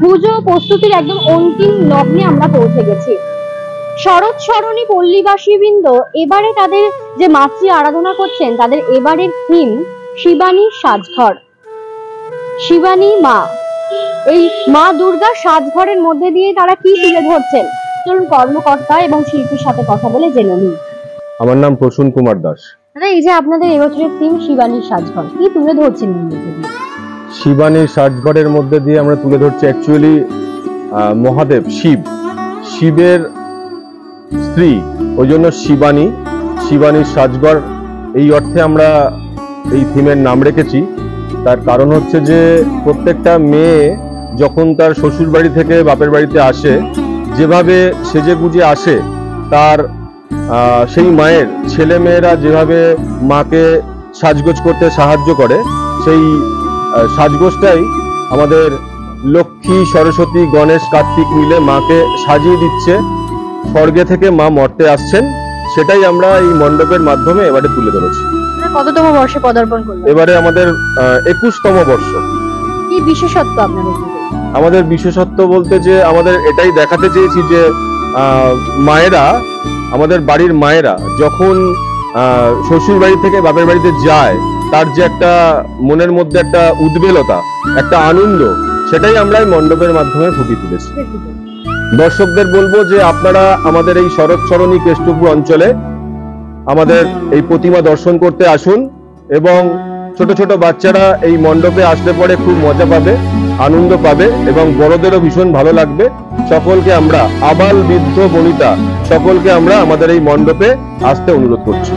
পুজো প্রস্তুতির একদম অন্তিম লগ্নে আমরা পৌঁছে গেছি। শরৎ সরণী পল্লীবাসী বৃন্দ এবারে তাদের যে মাতৃ আরাধনা করছেন, তাদের এবারের থিম শিবানীর সাজঘর। শিবানী মা, এই মা দুর্গার সাজঘরের মধ্যে দিয়ে তারা কি তুলে ধরছেন, চলুন কর্মকর্তা এবং শিল্পীর সাথে কথা বলে জেনে নিন। আমার নাম প্রসূন কুমার দাস। দাদা, এই যে আপনাদের এবছরের থিম শিবানীর সাজঘর, কি তুলে ধরছেন? শিবানীর সাজঘরের মধ্যে দিয়ে আমরা তুলে ধরছি অ্যাকচুয়ালি মহাদেব শিবের স্ত্রী, ওই জন্য শিবানীর সাজঘর এই অর্থে আমরা এই থিমের নাম রেখেছি। তার কারণ হচ্ছে যে প্রত্যেকটা মেয়ে যখন তার শ্বশুর বাড়ি থেকে বাপের বাড়িতে আসে, যেভাবে সেজে গুজে আসে, তার সেই মায়ের ছেলে মেয়েরা যেভাবে মাকে সাজগোজ করতে সাহায্য করে, সেই সাজগোজটাই আমাদের লক্ষ্মী, সরস্বতী, গণেশ, কার্তিক মিলে মাকে সাজিয়ে দিচ্ছে। স্বর্গে থেকে মা মর্তে আসছেন, সেটাই আমরা এই মণ্ডপের মাধ্যমে এবারে তুলে ধরেছি। কততম বর্ষে পদার্পণ করলেন? এবারে আমাদের 21তম বর্ষ। কি বিশেষত্ব আপনাদের? আমাদের বিশেষত্ব বলতে যে আমাদের এটাই দেখাতে চেয়েছি যে মায়েরা, আমাদের বাড়ির মায়েরা যখন শ্বশুর বাড়ি থেকে বাপের বাড়িতে যায়, তার যে একটা মনের মধ্যে একটা উদ্বেলতা, একটা আনন্দ, সেটাই আমরা এই মণ্ডপের মাধ্যমে ফুটিয়ে তুলেছি। দর্শকদের বলবো যে আপনারা আমাদের এই শরৎ সরণী কেষ্টপুর অঞ্চলে আমাদের এই প্রতিমা দর্শন করতে আসুন, এবং ছোট ছোট বাচ্চারা এই মণ্ডপে আসলে পরে খুব মজা পাবে, আনন্দ পাবে, এবং বড়দেরও ভীষণ ভালো লাগবে। সকলকে আমরা, আবাল বৃদ্ধ বনিতা, সকলকে আমরা আমাদের এই মণ্ডপে আসতে অনুরোধ করছি।